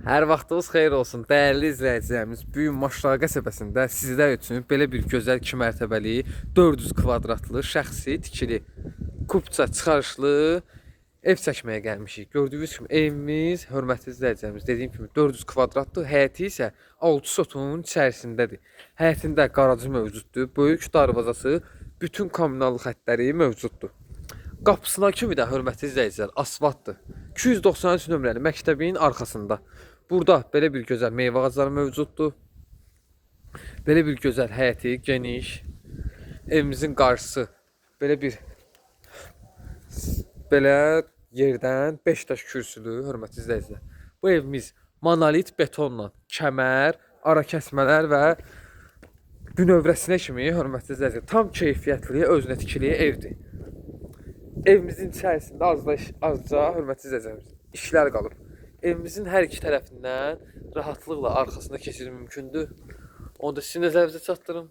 Hər vaxtınız xeyir olsun, dəyərli izləyicilərimiz. Bu gün Maşrağa qəsəbəsində sizlər üçün belə bir gözəl 2 mərtəbəli 400 kvadratlı şəxsi tikili kupça çıxarışlı ev çəkməyə gəlmişik. Gördüyünüz kimi evimiz, hörmətli izləyicilərimiz, dediyim kimi 400 kvadratlı, həyəti isə 6 sotun içərisindədir. Həyətində qarajı mövcuddur, böyük darvazası, bütün kommunal xəttləri mövcuddur. Qapısına kimi də hörmətli izləyicilər asfaltdır. 293 nömrəli məktəbin arxasında. Burada belə bir gözəl meyvə ağacları mövcuddur. Belə bir gözəl həyəti, geniş. Evimizin qarşısı belə yerdən 5 daş kürsülü, hörmətli izləyicilər. Bu evimiz monolit betonla, kəmər, ara kəsmələr və bünövrəsinə kimi, hörmətli izləyicilər, tam keyfiyyətli, özünə tikili evdir. Evimizin içərisində azca hörmətli izləyicilərimiz, işlər qalıb. Evimizin hər iki tərəfindən rahatlıqla arxasında keçid mümkündür. Onu da sizin nəzərinizə çatdırım.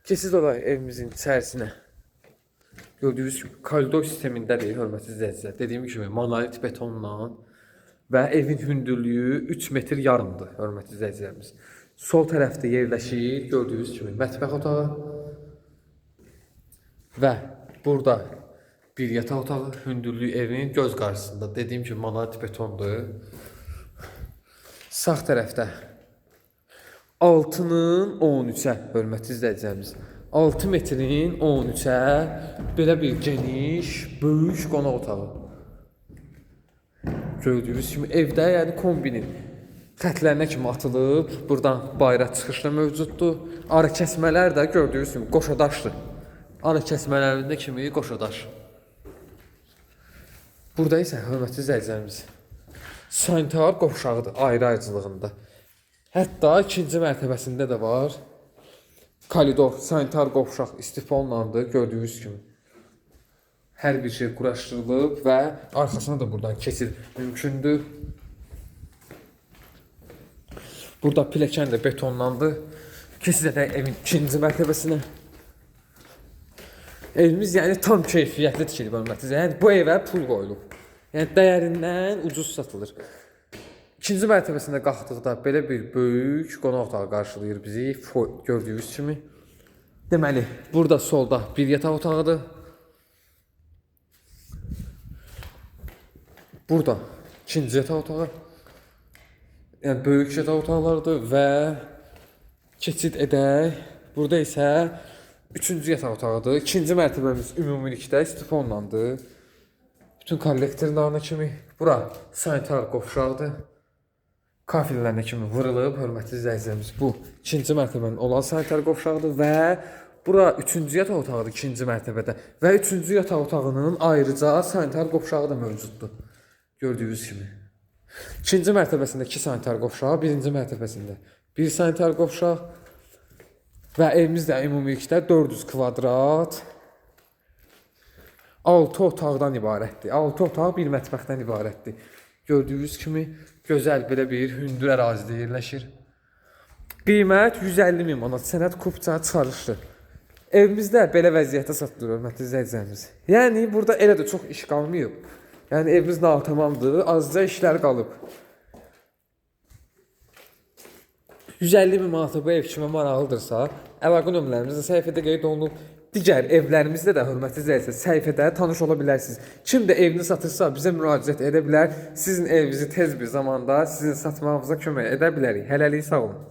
Keçid olay evimizin içərisinə. Gördüyünüz kimi koridor sistemindədir, hörmətli izləyicilər. Dediyim kimi monolit betonla və evin hündürlüyü 3 metr yarımdır, hörmətli izləyicilərimiz. Sol tərəfdə yerləşir, gördüyünüz kimi mətbəx otağı və burada bir yataq otağı, hündürlüyü evin göz qarşısında. Dediyim kimi monolit betondur. Sağ tərəfdə 6-nın 13-ə, hörmətli izləyicilərimiz, 6 metrin 13-ə belə bir geniş, böyük qonaq otağı. Gördüyünüz kimi evdə, yəni kombinin xətlərinə kimi atılıb, buradan bayıra çıxışda mövcuddur. Ara kəsmələr də gördüyünüz kimi qoşadaşdır. Ara kəsmələrində kimi qoşadaş. Burada isə hörmətli izləyicilərimiz, sanitar qovşağıdır ayrı-ayrıcılığında. Hətta ikinci mərtəbəsində də var. Koridor, sanitar qovşaq istifonlandı, gördüyünüz kimi. Hər bir şey quraşdırılıb və arxasına da buradan keçid mümkündür. Burada pilləkən də betonlandı. Keçid edək evin ikinci mərtəbəsinə. Evimiz yəni tam keyfiyyətli tikilib, hörmətli. Yəni bu evə pul qoyulub. Yəni dəyərindən ucuz satılır. İkinci mərtəbəsində qalxdıqda belə bir böyük qonaq otağı qarşılayır bizi, gördüyünüz kimi. Deməli, burada solda bir yataq otağıdır. Burada ikinci yataq otağı. Yəni böyük yataq otaqlardır və keçid edək. Burada isə üçüncü yataq otağıdır. İkinci mərtəbəmiz ümumilikdə istifonlandı. Bütün kollektorlarına kimi. Bura sanitar qovşaqdır. Kafirlərinə kimi vurulub, hörmətli izləyicilərimiz. Bu ikinci mərtəbənin olan sanitar qovşağıdır və bura üçüncü yataq otağıdır ikinci mərtəbədə. Və üçüncü yataq otağının ayrıca sanitar qovşağı da mövcuddur. Gördüyünüz kimi. İkinci mərtəbəsində 2 sanitar qovşağı, birinci mərtəbəsində 1 sanitar qovşaq. Və evimiz də ümumilikdə 400 kvadrat 6 otaqdan ibarətdir. 6 otaq, bir mətbəxdən ibarətdir. Gördüyünüz kimi gözəl belə bir hündür ərazidə yerləşir. Qiymət 150 min manat, sənəd kupça çıxarışlı. Evimizdə belə vəziyyətdə satılır, hörmətli izləyicilərimiz. Yəni burada elə də çox iş qalmayıb. Yəni evimiz natamamdır, azca işlər qalıb. 150 min manata bu ev kimə maraqlıdırsa, əlaqə nömrələrimizdə səhifədə qeyd olunub. Digər evlərimizdə də hörmətli izləyicilər səhifədə tanış ola bilərsiniz. Kim də evini satırsa bizə müraciət edə bilər. Sizin evinizi tez bir zamanda sizin satmağınıza kömək edə bilərik. Hələlik sağ olun.